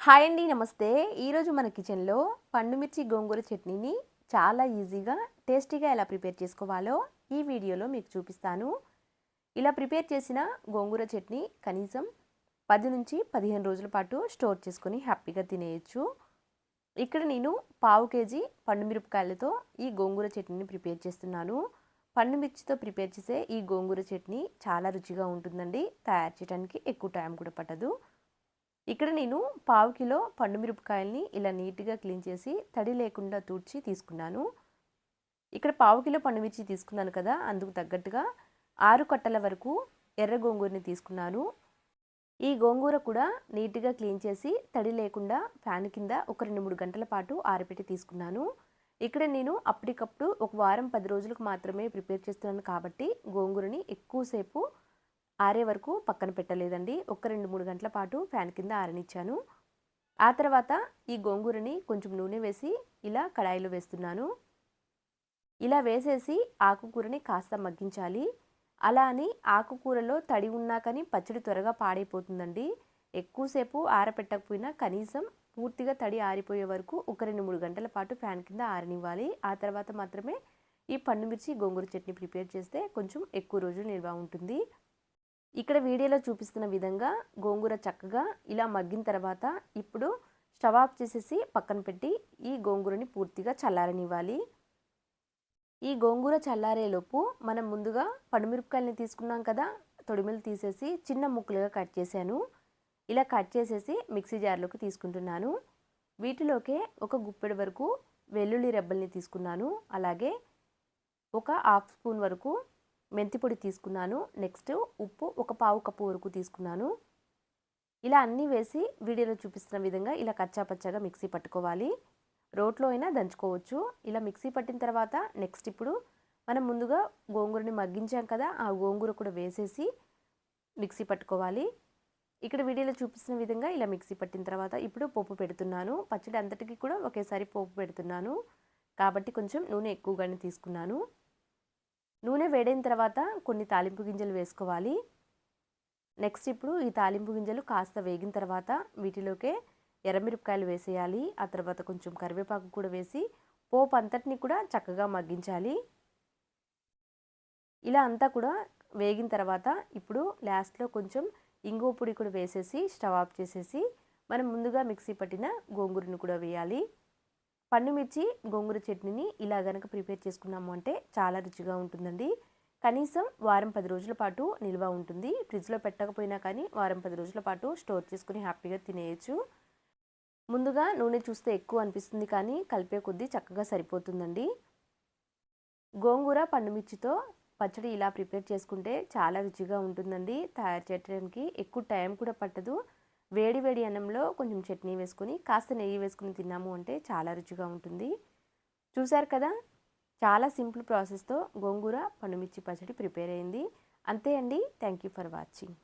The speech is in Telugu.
హాయ్ అండి, నమస్తే. ఈరోజు మన కిచెన్లో పండుమిర్చి గోంగూర చట్నీని చాలా ఈజీగా టేస్టీగా ఎలా ప్రిపేర్ చేసుకోవాలో ఈ వీడియోలో మీకు చూపిస్తాను. ఇలా ప్రిపేర్ చేసిన గోంగూర చట్నీ కనీసం 10 నుంచి 15 రోజుల పాటు స్టోర్ చేసుకొని హ్యాపీగా తినేయచ్చు. ఇక్కడ నేను పావు కేజీ పండుమిరపకాయలతో ఈ గోంగూర చట్నీని ప్రిపేర్ చేస్తున్నాను. పండుమిర్చితో ప్రిపేర్ చేసే ఈ గోంగూర చట్నీ చాలా రుచిగా ఉంటుందండి. తయారు చేయడానికి ఎక్కువ టైం కూడా పట్టదు. ఇక్కడ నేను పావు కిలో పండుమిరపకాయల్ని ఇలా నీట్గా క్లీన్ చేసి తడి లేకుండా తుడిచి తీసుకున్నాను. ఇక్కడ పావు కిలో పండుమిర్చి తీసుకున్నాను కదా, అందుకు తగ్గట్టుగా 6 కట్టల వరకు ఎర్ర గోంగూరని తీసుకున్నాను. ఈ గోంగూర కూడా నీట్గా క్లీన్ చేసి తడి లేకుండా ఫ్యాన్ కింద ఒక 2-3 గంటల పాటు ఆరబెట్టి తీసుకున్నాను. ఇక్కడ నేను అప్పటికప్పుడు ఒక వారం 10 రోజులకు మాత్రమే ప్రిపేర్ చేస్తున్నాను కాబట్టి గోంగూరని ఎక్కువసేపు ఆరే వరకు పక్కన పెట్టలేదండి. ఒక 2-3 గంటల పాటు ఫ్యాన్ కింద ఆరనిచ్చాను. ఆ తర్వాత ఈ గోంగూరని కొంచెం నూనె వేసి ఇలా కడాయిలో వేస్తున్నాను. ఇలా వేసేసి ఆకుకూరని కాస్త మగ్గించాలి. అలా అని ఆకుకూరలో తడి ఉన్నా కానీ పచ్చడి త్వరగా పాడైపోతుందండి. ఎక్కువసేపు ఆరపెట్టకపోయినా కనీసం పూర్తిగా తడి ఆరిపోయే వరకు ఒక 2-3 గంటల పాటు ఫ్యాన్ కింద ఆరనివ్వాలి. ఆ తర్వాత మాత్రమే ఈ పండుమిర్చి గోంగూర చట్నీ ప్రిపేర్ చేస్తే కొంచెం ఎక్కువ రోజులు నిల్వ ఉంటుంది. ఇక్కడ వీడియోలో చూపిస్తున్న విధంగా గోంగూర చక్కగా ఇలా మగ్గిన తర్వాత ఇప్పుడు స్టవ్ ఆఫ్ చేసేసి పక్కన పెట్టి ఈ గోంగూరని పూర్తిగా చల్లారనివ్వాలి. ఈ గోంగూర చల్లారేలోపు మనం ముందుగా పండుమిరపకాయలని తీసుకున్నాం కదా, తొడిమెలు తీసేసి చిన్న ముక్కలుగా కట్ చేశాను. ఇలా కట్ చేసేసి మిక్సీ జార్లోకి తీసుకుంటున్నాను. వీటిలోకే ఒక గుప్పెడు వరకు వెల్లుల్లి రెబ్బల్ని తీసుకున్నాను. అలాగే ఒక హాఫ్ స్పూన్ వరకు మెంతి పొడి తీసుకున్నాను. నెక్స్ట్ ఉప్పు ఒక పావు కప్పు వరకు తీసుకున్నాను. ఇలా అన్నీ వేసి వీడియోలో చూపిస్తున్న విధంగా ఇలా కచ్చాపచ్చాగా మిక్సీ పట్టుకోవాలి. రోట్లో అయినా దంచుకోవచ్చు. ఇలా మిక్సీ పట్టిన తర్వాత నెక్స్ట్ ఇప్పుడు మనం ముందుగా గోంగూరని మగ్గించాం కదా, ఆ గోంగూర కూడా వేసేసి మిక్సీ పట్టుకోవాలి. ఇక్కడ వీడియోలో చూపిస్తున్న విధంగా ఇలా మిక్సీ పట్టిన తర్వాత ఇప్పుడు పోపు పెడుతున్నాను. పచ్చడి అంతటికి కూడా ఒకేసారి పోపు పెడుతున్నాను కాబట్టి కొంచెం నూనె ఎక్కువగానే తీసుకున్నాను. నూనె వేడైన తర్వాత కొన్ని తాలింపు గింజలు వేసుకోవాలి. నెక్స్ట్ ఇప్పుడు ఈ తాలింపు గింజలు కాస్త వేగిన తర్వాత వీటిలోకే ఎర్రమిరపకాయలు వేసేయాలి. ఆ తర్వాత కొంచెం కరివేపాకు కూడా వేసి పోపు అంతటిని కూడా చక్కగా మగ్గించాలి. ఇలా అంతా కూడా వేగిన తర్వాత ఇప్పుడు లాస్ట్లో కొంచెం ఇంగువ పొడి కూడా వేసేసి స్టవ్ ఆఫ్ చేసేసి మనం ముందుగా మిక్సీ పట్టిన గోంగూరను కూడా వేయాలి. పండుమిర్చి గోంగూర చట్నీని ఇలా గనక ప్రిపేర్ చేసుకున్నాము అంటే చాలా రుచిగా ఉంటుందండి. కనీసం వారం 10 రోజుల పాటు నిల్వ ఉంటుంది. ఫ్రిడ్జ్లో పెట్టకపోయినా కానీ వారం 10 రోజుల పాటు స్టోర్ చేసుకుని హ్యాపీగా తినేయచ్చు. ముందుగా నూనె చూస్తే ఎక్కువ అనిపిస్తుంది కానీ కలిపే కొద్దీ చక్కగా సరిపోతుందండి. గోంగూర పండుమిర్చితో పచ్చడి ఇలా ప్రిపేర్ చేసుకుంటే చాలా రుచిగా ఉంటుందండి. తయారు చేయడానికి ఎక్కువ టైం కూడా పట్టదు. వేడి వేడి అన్నంలో కొంచెం చట్నీ వేసుకొని కాస్త నెయ్యి వేసుకుని తిన్నాము అంటే చాలా రుచిగా ఉంటుంది. చూశారు కదా, చాలా సింపుల్ ప్రాసెస్తో గోంగూర పండుమిర్చి పచ్చడి ప్రిపేర్ అయింది. అంతే అండి. Thank you for watching.